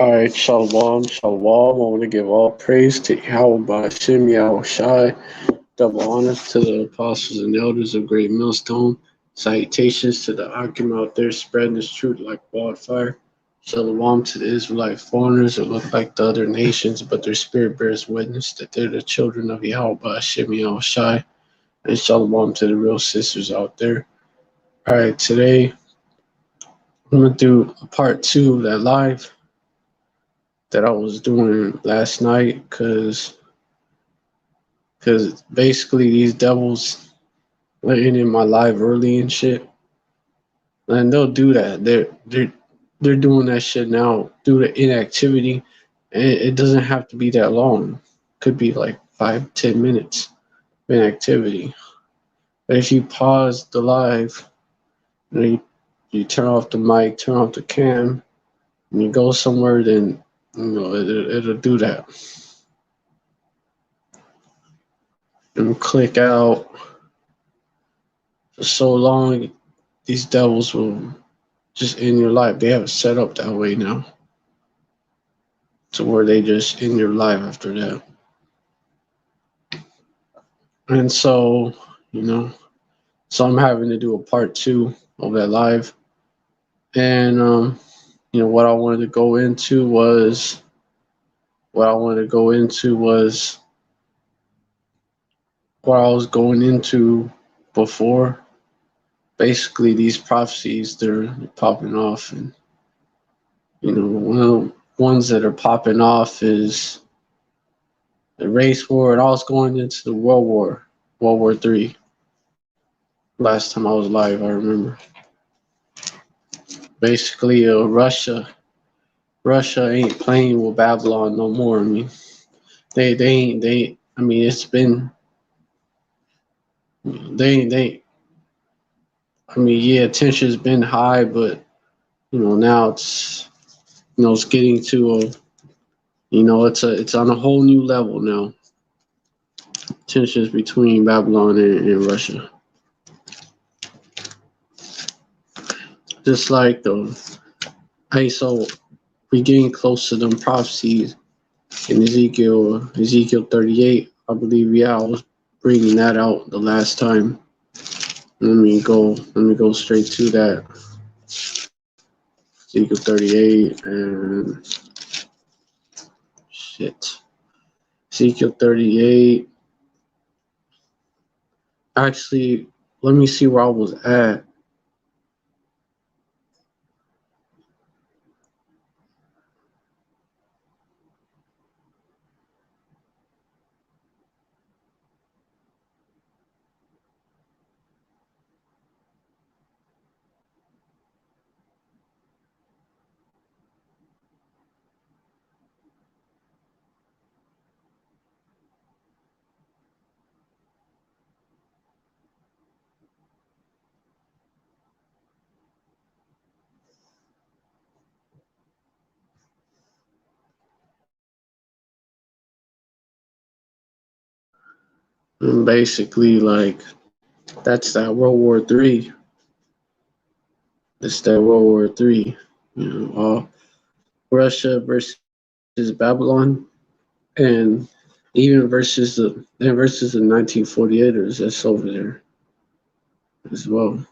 All right, shalom, shalom. I want to give all praise to Yahweh Ba'ashem, Yahweh Shai. Double honors to the apostles and elders of Great Millstone. Salutations to the Akim out there spreading this truth like wildfire. Shalom to the Israelite foreigners that look like the other nations, but their spirit bears witness that they're the children of Yahweh Ba'ashem, Yahweh Shai. And shalom to the real sisters out there. All right, today I'm going to do a part 2 of that live that I was doing last night because basically these devils letting in my live early and shit, and they'll do that. They're doing that shit now due to inactivity, and it doesn't have to be that long. Could be like 5-10 minutes of inactivity. But if you pause the live, you turn off the mic, turn off the cam, and you go somewhere, then it'll do that. And click out for so long, these devils will just end your life. They have it set up that way now, to where they just end your life after that. And so, so I'm having to do a part 2 of that live. And what I wanted to go into was what I was going into before. Basically, these prophecies, they're popping off, and one of the ones that are popping off is the race war. And I was going into the World War III. Last time I was live, I remember. Basically, Russia ain't playing with Babylon no more. I mean, they ain't. I mean, it's been. They. I mean, yeah, tension's been high, but now it's it's getting to a. It's on a whole new level now. Tensions between Babylon and Russia. Just like so we getting close to them prophecies in Ezekiel 38. I believe, I was bringing that out the last time. Let me go straight to that. Ezekiel 38 and shit. Ezekiel 38. Actually, let me see where I was at. And basically, that's that World War III. It's that World War III. Russia versus Babylon, and even versus the 1948ers that's over there as well.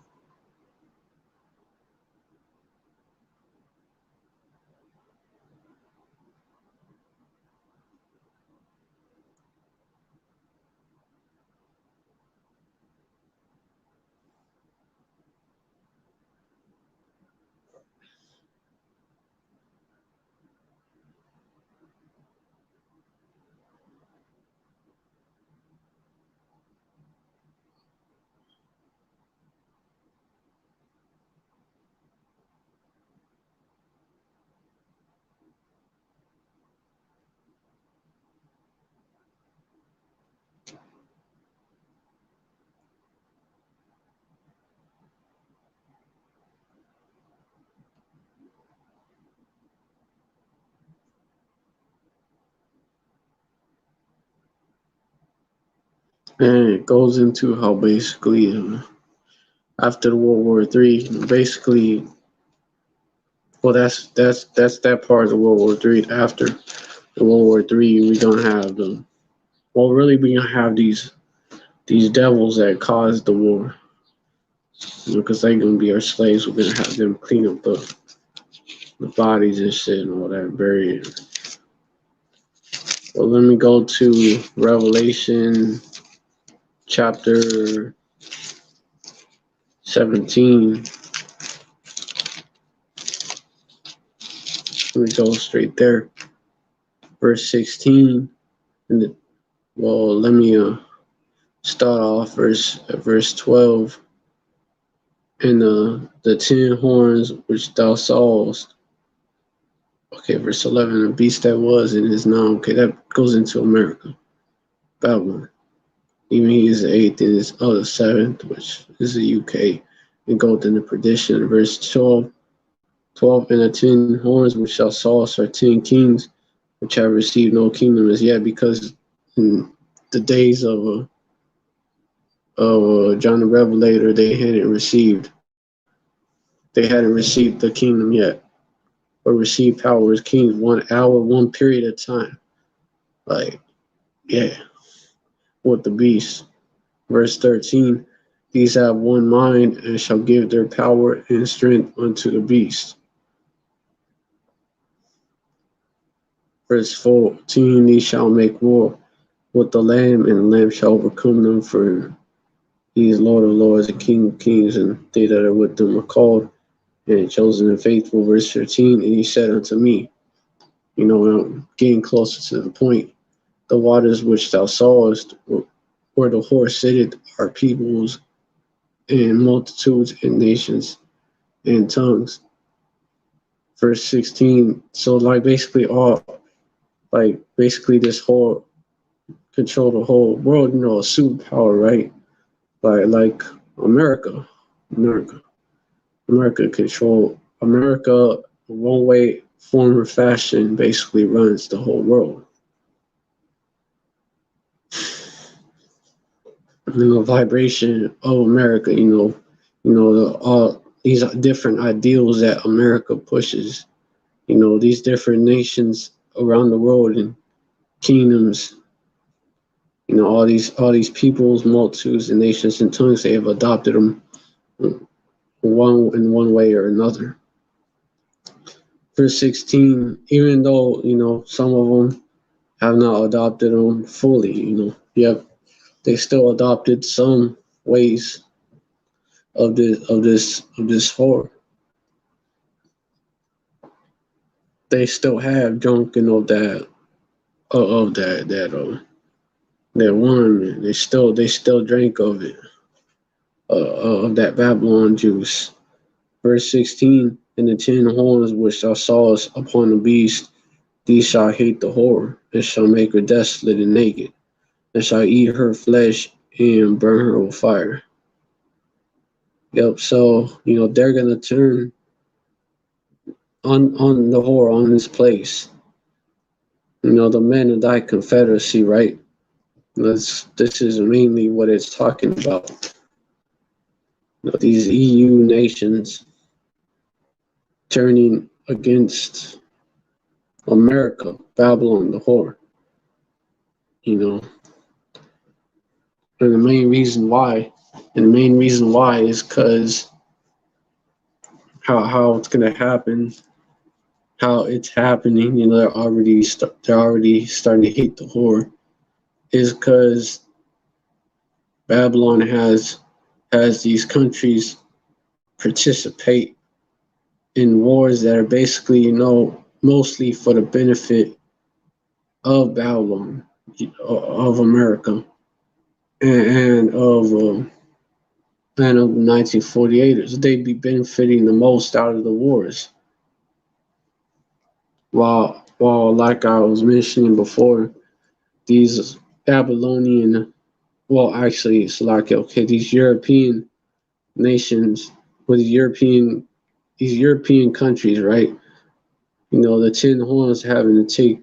And it goes into how basically after the World War III, basically Well, that's that part of the World War III. After the World War III, we gonna have the well, really, we gonna have these devils that caused the war. Because they gonna be our slaves. We're gonna have them clean up the bodies and shit and all that, bury it. Well, let me go to Revelation chapter 17. Let me go straight there. Verse 16. And let me start off verse 12. And the 10 horns which thou sawest. Okay, verse 11. The beast that was and is now. Okay, that goes into America. Babylon. Even he is the 8th and is the 7th, which is the UK. And goeth into perdition. Verse 12. 12 and the 10 horns which thou sawest are 10 kings, which have received no kingdom as yet, because in the days of John the Revelator, they hadn't received the kingdom yet, or received power as kings 1 hour, 1 period of time. Like, yeah, with the beast. Verse 13, these have one mind and shall give their power and strength unto the beast. Verse 14, these shall make war with the Lamb, and the Lamb shall overcome them, for he is Lord of lords and King of kings, and they that are with them are called and chosen and faithful. Verse 13, and he said unto me, I'm getting closer to the point, the waters which thou sawest, where the horse sitteth, are peoples and multitudes and nations and tongues. Verse 16, so basically this whole control the whole world, a superpower, right? Like America control America, one way, form, or fashion, basically runs the whole world. Vibration of America, all these different ideals that America pushes, these different nations around the world and kingdoms, all these peoples, multitudes, and nations and tongues, they have adopted them one way or another. Verse 16, even though, some of them have not adopted them fully, they still adopted some ways of this form. They still have drunken of that wine. They still drank of it, of that Babylon juice. Verse 16, and the 10 horns which thou sawest upon the beast, these shall hate the whore, and shall make her desolate and naked, and shall eat her flesh and burn her with fire. Yep, so, they're going to turn on the whore, on this place. The men of thy confederacy, right? This is mainly what it's talking about. These EU nations turning against America, Babylon, the whore. And the main reason why is because how it's gonna happen, how it's happening. They're already starting to hate the whore, is because Babylon has these countries participate in wars that are basically, mostly for the benefit of Babylon, of America, and of the 1948ers. They'd be benefiting the most out of the wars. While like I was mentioning before, these Babylonian, these European nations, with these European countries, right? The 10 horns having to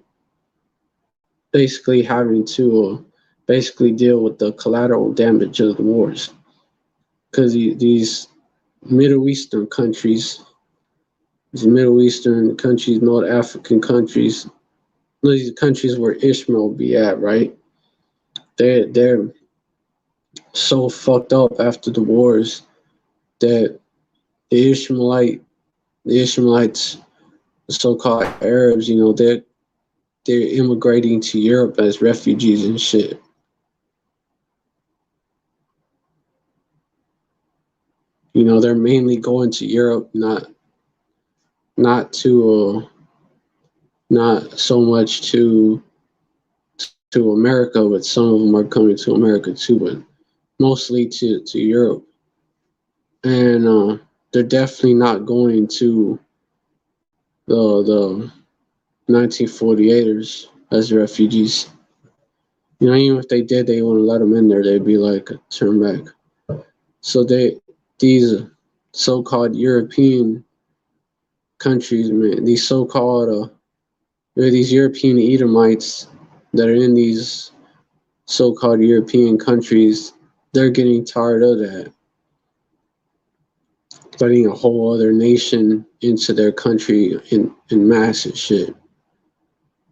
deal with the collateral damage of the wars, because these Middle Eastern countries, these Middle Eastern countries, North African countries, these countries where Ishmael be at, right? They're so fucked up after the wars that the Ishmaelites, the so-called Arabs, they're immigrating to Europe as refugees and shit. They're mainly going to Europe, not to not so much to America, but some of them are coming to America too, but mostly to Europe. And they're definitely not going to the 1948ers as refugees. Even if they did, they wouldn't let them in there. They'd be like, turn back. So these so-called European countries, man, these European Edomites that are in these so-called European countries, they're getting tired of that. Letting a whole other nation into their country in mass and shit.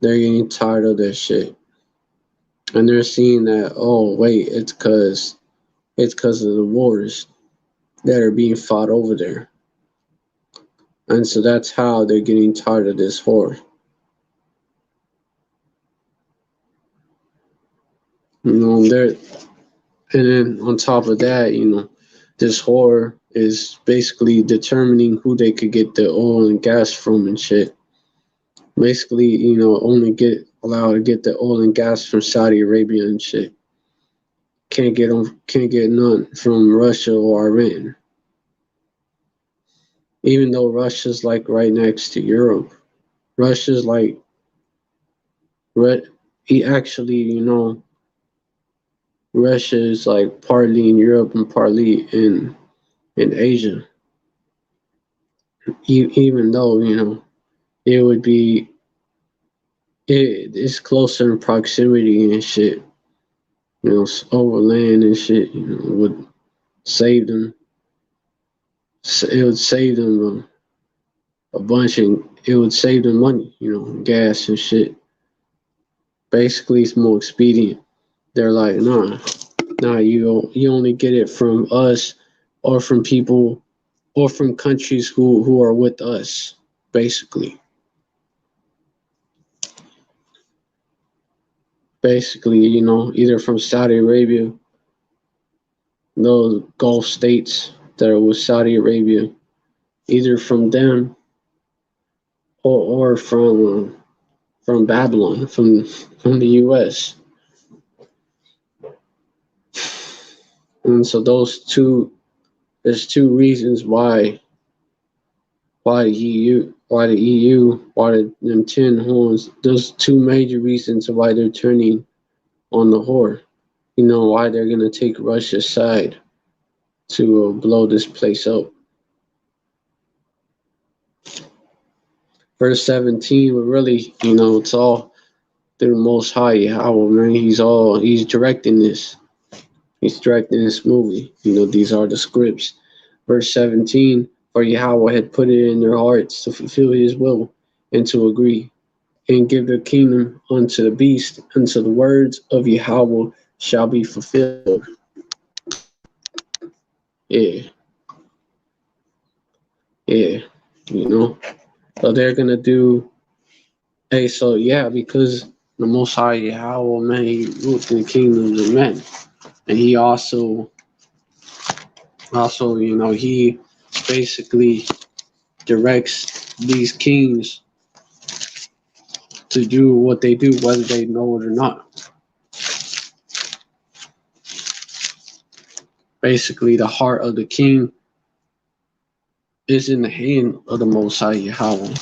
They're getting tired of that shit. And they're seeing that, oh, wait, it's because of the wars that are being fought over there. And so that's how they're getting tired of this whore. And then on top of that, this whore is basically determining who they could get the oil and gas from and shit. Basically, only get allowed to get the oil and gas from Saudi Arabia and shit. Can't get none from Russia or Iran. Even though Russia's like right next to Europe. Russia's like he actually, Russia is like partly in Europe and partly in Asia. Even though, it would be it's closer in proximity and shit. Overland and shit, would save them. It would save them a bunch, and it would save them money, gas and shit. Basically, it's more expedient. They're like, nah, you only get it from us, or from people, or from countries who are with us, basically. Basically, either from Saudi Arabia, those Gulf states that are with Saudi Arabia, either from them or from Babylon, from the U.S. And so there's two reasons why the EU, why them 10 horns. Those two major reasons why they're turning on the whore. Why they're gonna take Russia's side to blow this place up. Verse 17, but really, it's all through the Most High Yahweh, man. He's directing this. He's directing this movie. These are the scripts. Verse 17, for Yahweh had put it in their hearts to fulfill his will and to agree and give the kingdom unto the beast, until the words of Yahweh shall be fulfilled. Yeah. Yeah. So they're gonna do because the Most High Yahweh, man, he rules in the kingdoms of men. And he also, he basically directs these kings to do what they do, whether they know it or not. Basically, the heart of the king is in the hand of the Most High Yahweh.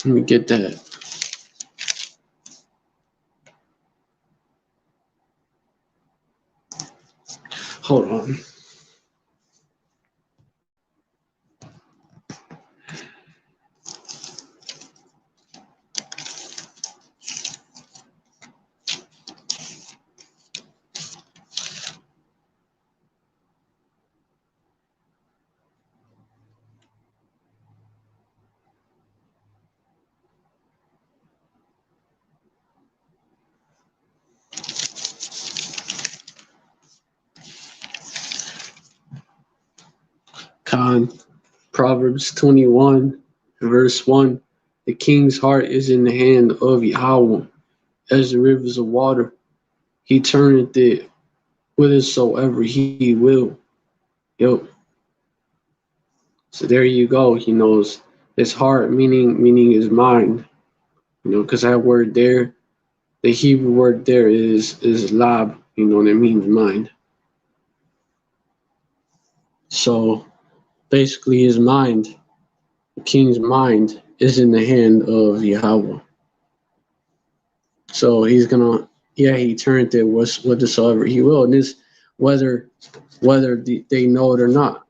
Let me get that. Hold on. Khan. Proverbs 21, verse 1. The king's heart is in the hand of Yahweh, as the rivers of water. He turneth it whithersoever he will. Yep. So there you go. He knows his heart, meaning his mind. Because that word there, the Hebrew word there is lab. And it means mind. So basically, his mind, the king's mind, is in the hand of Yahweh. So he's gonna, he turned it whatsoever he will, and this whether they know it or not.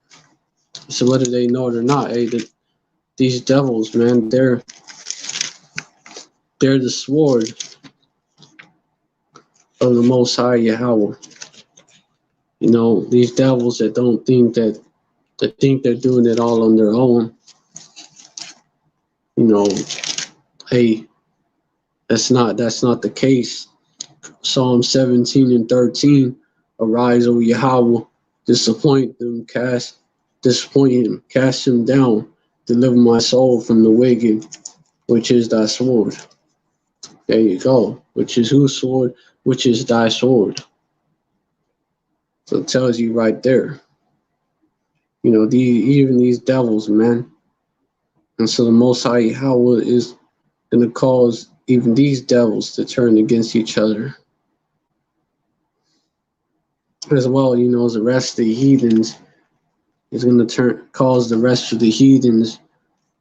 So whether they know it or not, these devils, man, they're the sword of the Most High Yahweh. These devils that don't think that think they're doing it all on their own. Hey, that's not the case. Psalm 17 and 13, arise, O Yahweh, disappoint him, cast him down, deliver my soul from the wicked, which is thy sword. There you go. Which is whose sword? Which is thy sword. So it tells you right there. Even these devils, man. And so the Most High Yahweh is going to cause even these devils to turn against each other. As well, as the rest of the heathens is going to cause the rest of the heathens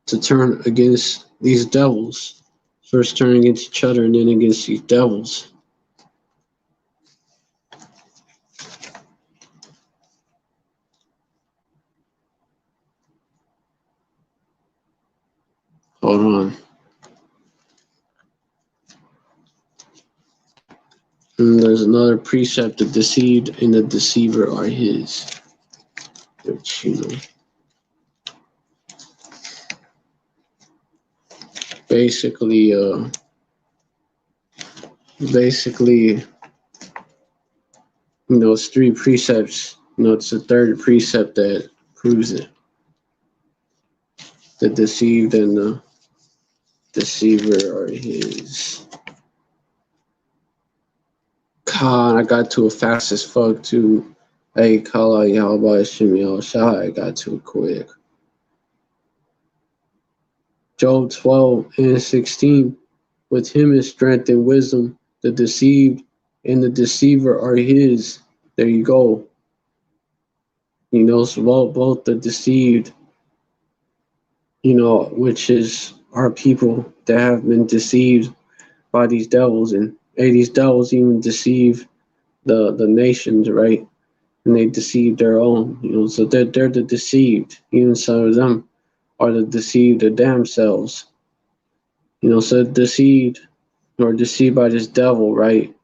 to turn against these devils. First turn against each other and then against these devils. Hold on. And there's another precept: the deceived and the deceiver are his. Which, basically, it's three precepts. It's the third precept that proves it. The deceived and the deceiver are his. God, I got to it fast as fuck too. Hey, Kala Yahweh Shimei Shai, I got to it quick. Job 12 and 16. With him is strength and wisdom. The deceived and the deceiver are his. There you go. So both the deceived, which is our people that have been deceived by these devils. And these devils even deceive the nations, right? And they deceive their own, so they're the deceived. Even some of them are the deceived of themselves. So deceived or deceived by this devil, right?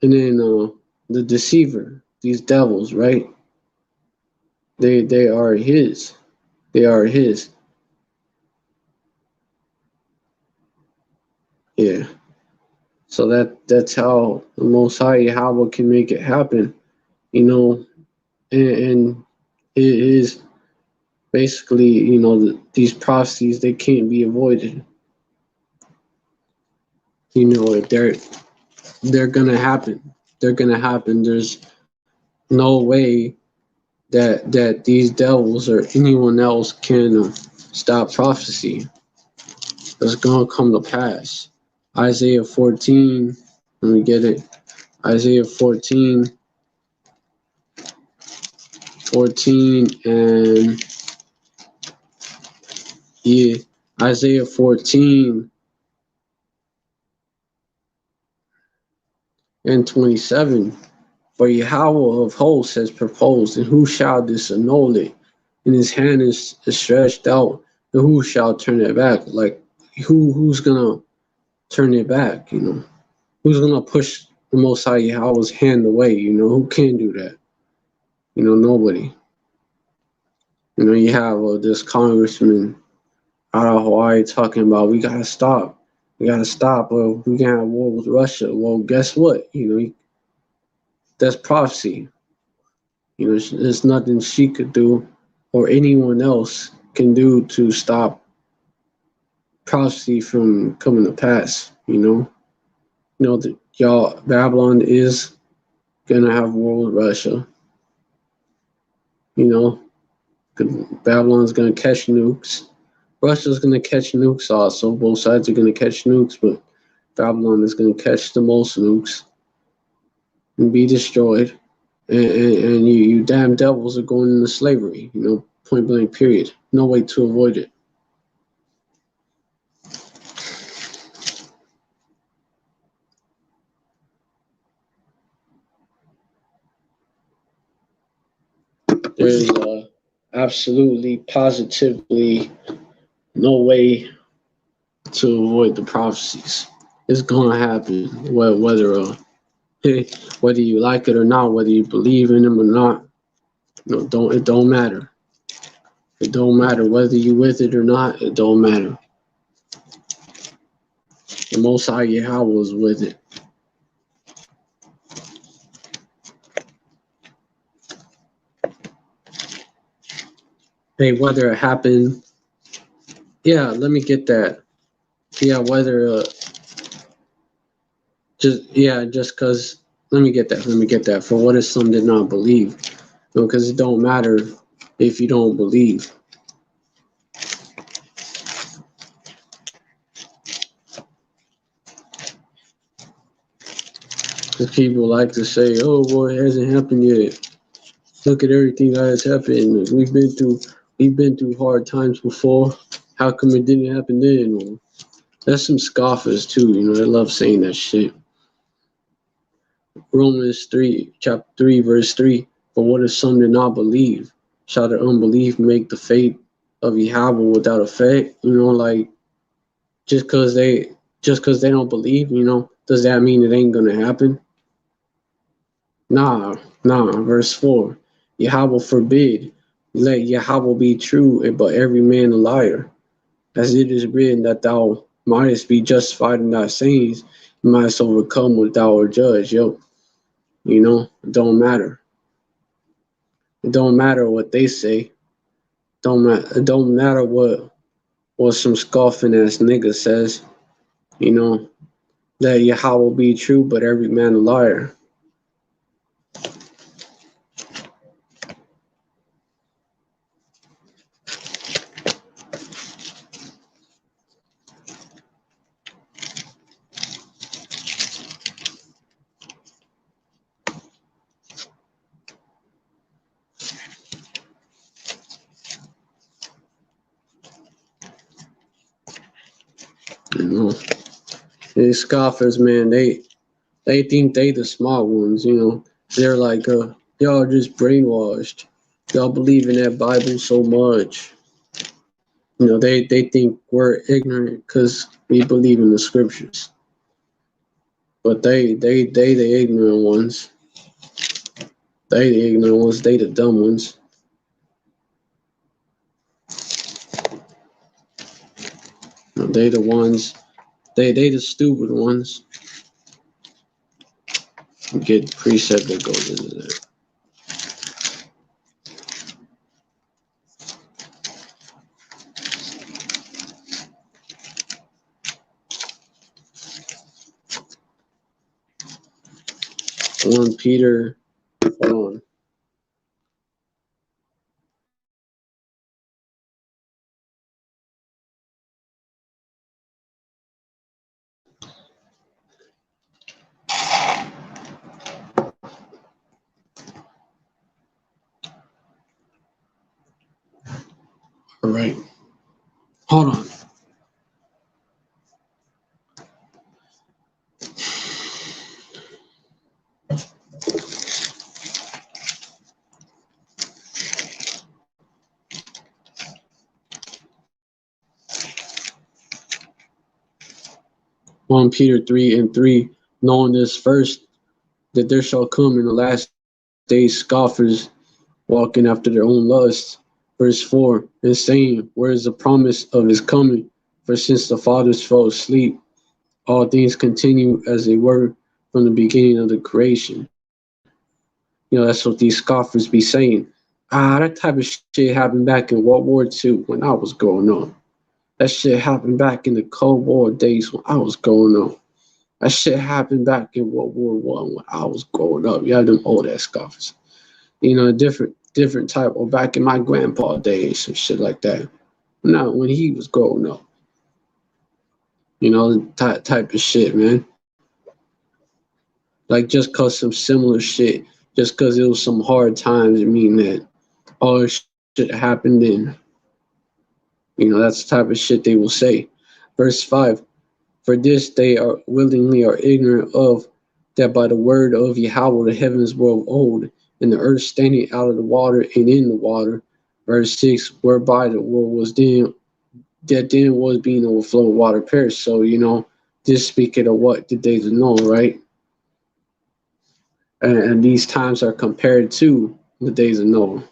And then the deceiver, these devils, right? They are his. They are his. Yeah. So that's how the Most High Yahweh can make it happen, and it is basically, these prophecies, they can't be avoided. They're gonna happen. They're gonna happen. There's no way that these devils or anyone else can stop prophecy. It's gonna come to pass. Isaiah 14. Let me get it. Isaiah 14 and Isaiah 14 and 27. For Yahweh of hosts has proposed, and who shall disannul it? And his hand is stretched out, and who shall turn it back? Like, who's gonna turn it back? Who's gonna push the Most High Yahweh's hand away? Who can do that? Nobody. You have this congressman out of Hawaii talking about we gotta stop. We can have war with Russia. Well, guess what? That's prophecy. You know, there's nothing she could do or anyone else can do to stop prophecy from coming to pass. You know that y'all Babylon is gonna have war with Russia. You know, Babylon's gonna catch nukes. Russia's gonna catch nukes also. Both sides are gonna catch nukes, but Babylon is gonna catch the most nukes and be destroyed. And you damn devils are going into slavery. Point blank. Period. No way to avoid it. There's absolutely, positively no way to avoid the prophecies. It's gonna happen, whether you like it or not, whether you believe in them or not. It don't matter. It don't matter whether you with it or not. It don't matter. The Most High Yahweh is with it. Hey, whether it happened, yeah. Let me get that. Yeah, whether just because. Let me get that. For what if some did not believe? Because it don't matter if you don't believe. Because people like to say, "Oh boy, it hasn't happened yet. Look at everything that has happened. We've been through hard times before. How come it didn't happen then?" Well, that's some scoffers too. They love saying that shit. Romans 3, chapter 3, verse 3. But what if some did not believe? Shall their unbelief make the faith of Yahweh without effect? Like just cause they don't believe, does that mean it ain't gonna happen? Nah. Verse 4. Yahweh forbid. Let Yahweh be true, but every man a liar. As it is written that thou mightest be justified in thy sayings, you mightest overcome what thou art judged. It don't matter. It don't matter what they say. It don't matter what some scoffing ass nigga says. Let Yahweh be true, but every man a liar. These scoffers, man, they think they the smart ones. They're like, y'all just brainwashed. Y'all believe in that Bible so much. They think we're ignorant because we believe in the scriptures. But they the ignorant ones. They the ignorant ones. They the dumb ones. They the ones. They the stupid ones. Get precept that goes into that. 1 Peter, hold on. All right. Hold on. One Peter 3:3, knowing this first, that there shall come in the last days scoffers, walking after their own lusts. Verse 4, and saying, where is the promise of his coming? For since the fathers fell asleep, all things continue as they were from the beginning of the creation. That's what these scoffers be saying. That type of shit happened back in World War II when I was growing up. That shit happened back in the Cold War days when I was growing up. That shit happened back in World War One when I was growing up. Yeah, them old ass scoffers. Different type of back in my grandpa days and shit like that. Not when he was growing up. Type of shit, man. Like just cause some similar shit, just cause it was some hard times, it mean that all shit happened then. That's the type of shit they will say. Verse 5, for this they are willingly are ignorant of, that by the word of Yahweh the heavens were of old, and the earth standing out of the water and in the water. Verse 6, whereby the world was then, that then was being overflowed water perished. So, this speaking of what? The days of Noah, right? And these times are compared to the days of Noah.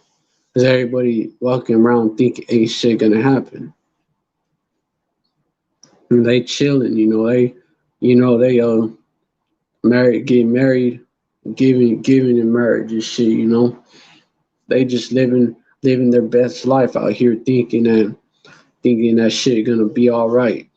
Because everybody walking around thinking ain't shit gonna happen. And they chilling, they married, getting married, giving in marriage and shit. They just living their best life out here thinking that shit gonna be all right.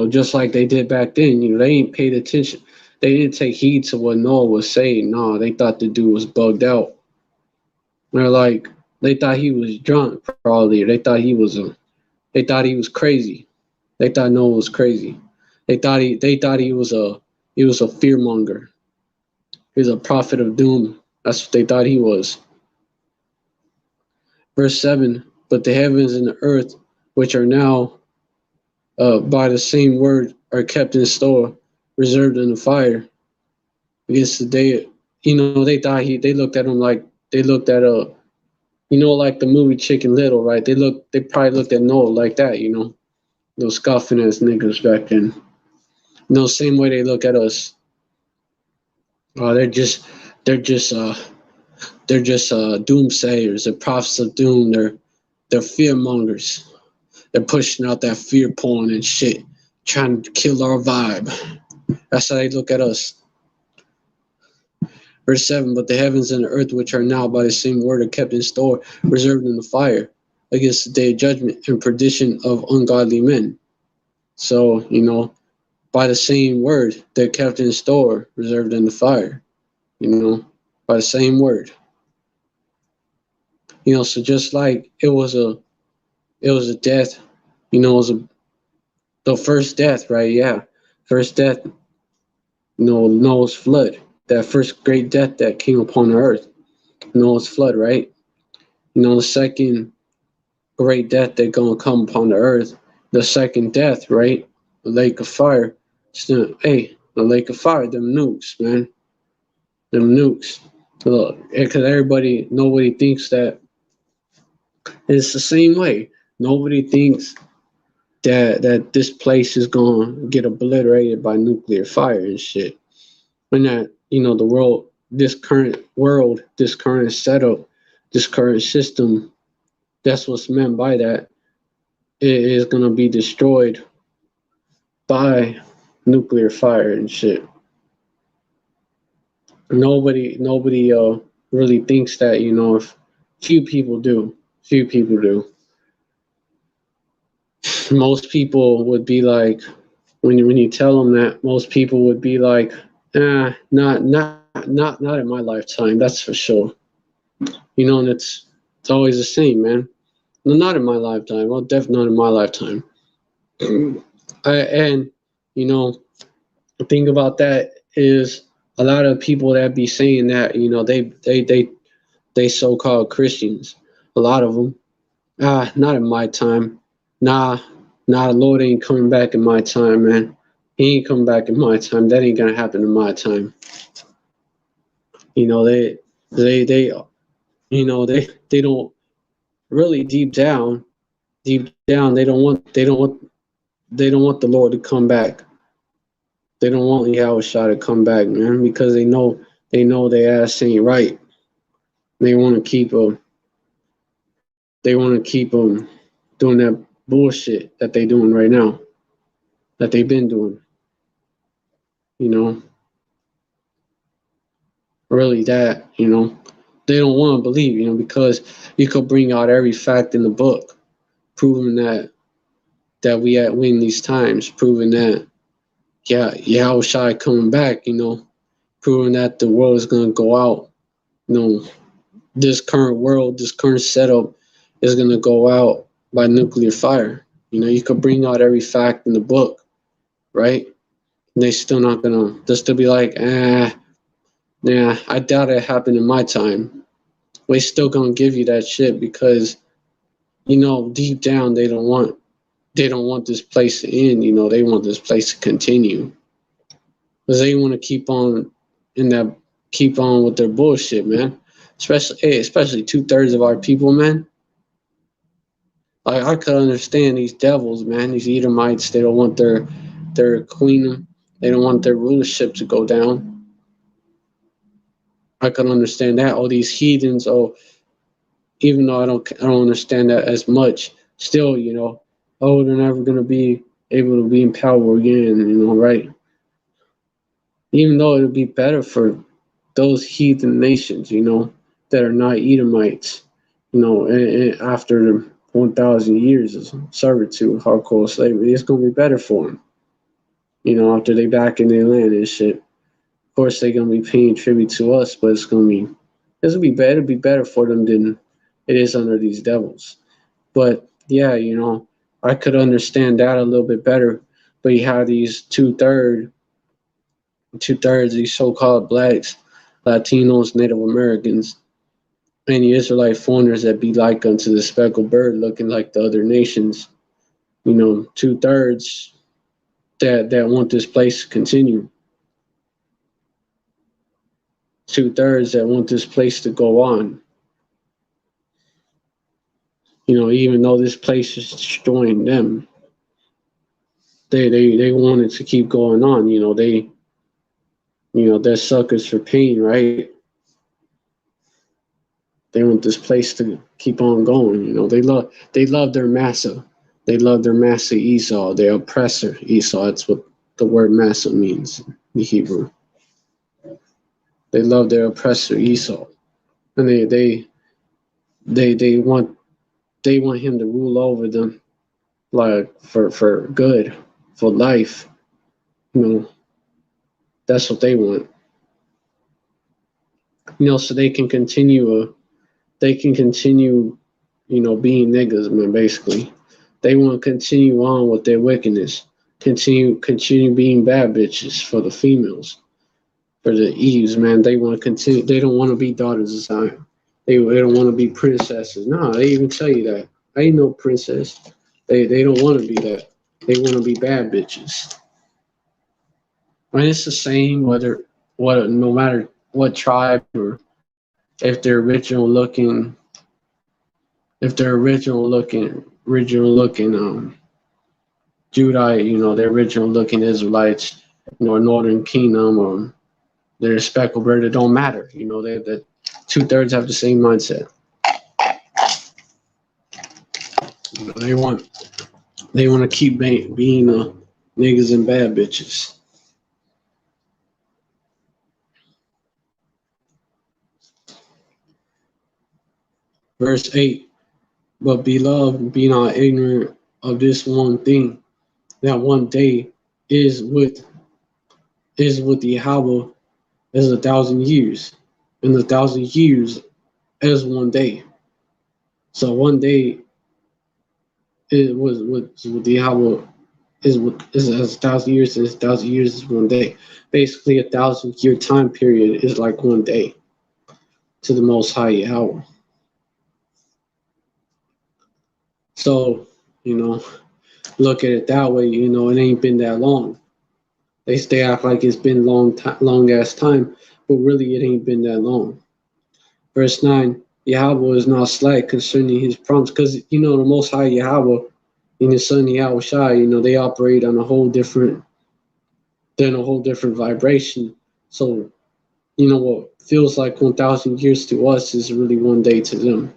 Just like they did back then. They ain't paid attention. They didn't take heed to what Noah was saying. No, they thought the dude was bugged out. They're like, they thought he was drunk probably. They thought he was crazy. They thought Noah was crazy. They thought he was a fearmonger. He was a prophet of doom. That's what they thought he was. Verse 7, but the heavens and the earth, which are now by the same word, are kept in store, reserved in the fire against the day. They looked at him like they looked at like the movie Chicken Little, right? They probably looked at Noah like that, those scoffing ass niggas back then. Same way they look at us. They're just they're just doomsayers. They're prophets of doom. They're fear mongers. They're pushing out that fear porn and shit, trying to kill our vibe. That's how they look at us. Verse 7, but the heavens and the earth, which are now by the same word, are kept in store, reserved in the fire, against the day of judgment and perdition of ungodly men. So, by the same word, they're kept in store, reserved in the fire, by the same word. So just like it was a death, it was the first death, right? Yeah. First death, Noah's flood, that first great death that came upon the earth, Noah's flood, right? The second great death that's gonna come upon the earth, the second death, right? The lake of fire. The lake of fire, them nukes, man. Them nukes. Look, because nobody thinks that it's the same way. Nobody thinks that this place is gonna get obliterated by nuclear fire and shit. And that, the world, this current setup, this current system, that's what's meant by that. It is gonna be destroyed by nuclear fire and shit. Nobody really thinks that, if few people do. Most people would be like, when you tell them that, most people would be like, not in my lifetime, that's for sure. And it's always the same, man. No, not in my lifetime. Well, definitely not in my lifetime. And the thing about that is a lot of people that be saying that, they so-called Christians. A lot of them, not in my time. Nah, the Lord ain't coming back in my time, man. He ain't coming back in my time. That ain't gonna happen in my time. They don't really deep down, they don't want the Lord to come back. They don't want Yahweh to come back, man, because they know their ass ain't right. They want to keep them. Doing that bullshit that they doing right now, that they've been doing. you know, really that, they don't want to believe, because you could bring out every fact in the book, proving that we win these times, proving that, yeah, Yahushua coming back, proving that the world is going to go out, this current world, this current setup is going to go out by nuclear fire. You could bring out every fact in the book, right? And they still not going to, they'll still be like, nah, I doubt it happened in my time. They still going to give you that shit because, deep down they don't want this place to end, they want this place to continue. Because they want to keep on with their bullshit, man. Especially 2/3 of our people, man. Like I could understand these devils, man. These Edomites, they don't want their queen, they don't want their rulership to go down. I could understand that. All these heathens, even though I don't understand that as much. Still, they're never gonna be able to be in power again, right? Even though it would be better for those heathen nations, that are not Edomites, and after 1,000 years of servitude, hardcore slavery, it's going to be better for them, after they back in their land and shit. Of course, they're going to be paying tribute to us, but it's going to be better. It'll be better for them than it is under these devils. But yeah, I could understand that a little bit better. But you have these two-thirds, these so-called blacks, Latinos, Native Americans, and the Israelite foreigners that be like unto the speckled bird, looking like the other nations. 2/3 that want this place to continue. 2/3 that want this place to go on. Even though this place is destroying them, they want it to keep going on. They're suckers for pain, right? They want this place to keep on going. They love their massa. They love their massa Esau, their oppressor Esau. That's what the word massa means in the Hebrew. They love their oppressor Esau, and they want him to rule over them, like for good, for life. That's what they want. So they can continue. Being niggas, man. Basically, they want to continue on with their wickedness. Continue being bad bitches for the females, for the Eves, man. They want to continue. They don't want to be daughters of Zion. They don't want to be princesses. No, they even tell you that. I ain't no princess. They don't want to be that. They want to be bad bitches. And it's the same no matter what tribe, or if they're original looking Judite, the original looking Israelites, Northern Kingdom, or they're speckled bird, it don't matter. That 2/3 have the same mindset. They want to keep being niggas and bad bitches. Verse 8, but beloved, be not ignorant of this one thing, that one day is with Yahweh as 1,000 years, and 1,000 years as one day. So one day it was with Yahweh is as 1,000 years, and 1,000 years is one day. Basically, 1,000-year time period is like one day to the Most High Yahweh. So, look at it that way. It ain't been that long. They act like it's been long ass time, but really it ain't been that long. Verse 9, Yahweh is not slack concerning his promise, because the Most High Yahweh and his son Yahweh Shai, they operate on a whole different vibration. So, what feels like 1,000 years to us is really one day to them.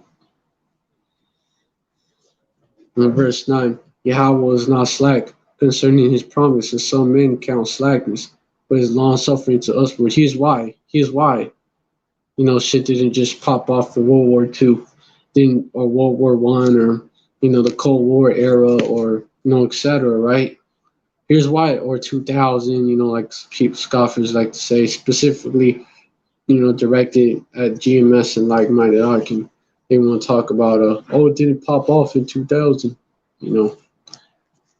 And verse 9, Yahweh is not slack concerning his promise, and some men count slackness, but it's long suffering to us. But here's why. Shit didn't just pop off in World War II, or World War One, or the Cold War era, or etc. Right? Here's why, or 2000. Like scoffers like to say, specifically, directed at GMS and like-minded argument. They want to talk about, it didn't pop off in 2000.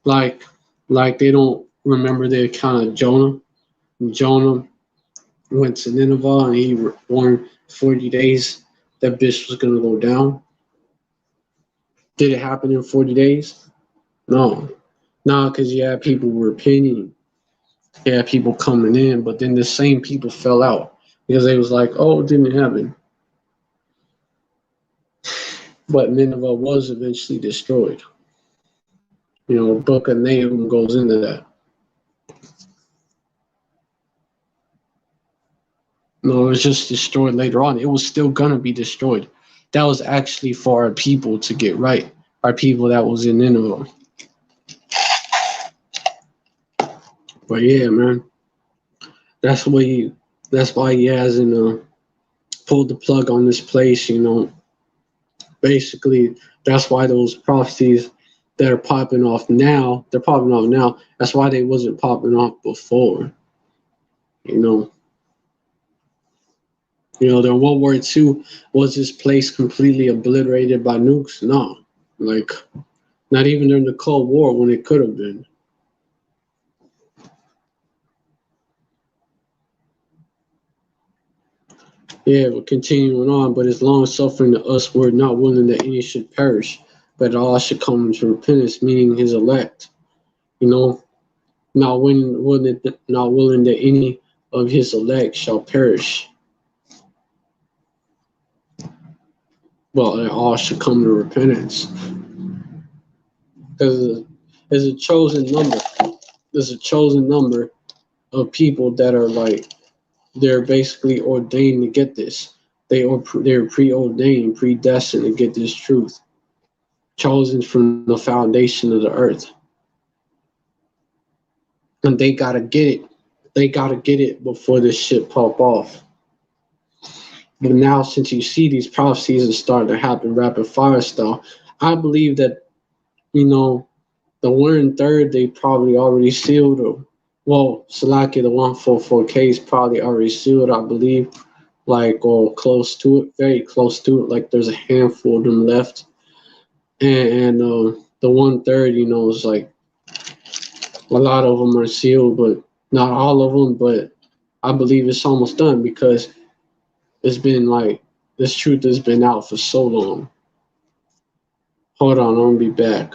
Like they don't remember the account of Jonah. Jonah went to Nineveh and he warned 40 days that bitch was going to go down. Did it happen in 40 days? No. Because you had people repenting. You had people coming in, but then the same people fell out because they was like, it didn't happen. But Nineveh was eventually destroyed. Book of Nahum goes into that. No, it was just destroyed later on. It was still gonna be destroyed. That was actually for our people to get right. Our people that was in Nineveh. But yeah, man. That's why he hasn't pulled the plug on this place, Basically, that's why those prophecies that are popping off now, they're popping off now. That's why they wasn't popping off before. The World War II, was this place completely obliterated by nukes? No. Not even during the Cold War when it could have been. Yeah, but continuing on, but as long suffering to us, we're not willing that any should perish, but all should come into repentance, meaning his elect. Not willing that any of his elect shall perish, but all should come to repentance. Because there's a chosen number. There's a chosen number of people that are they're basically ordained to get this. They're preordained, predestined to get this truth. Chosen from the foundation of the earth. And they gotta get it. They gotta get it before this shit pop off. But now, since you see these prophecies are starting to happen rapid fire style, I believe that, the 1/3 they probably already sealed, Salaki, the 144K is probably already sealed, I believe, or close to it, very close to it. There's a handful of them left. And the 1/3, is a lot of them are sealed, but not all of them. But I believe it's almost done because it's been this truth has been out for so long. Hold on, I'm gonna be back.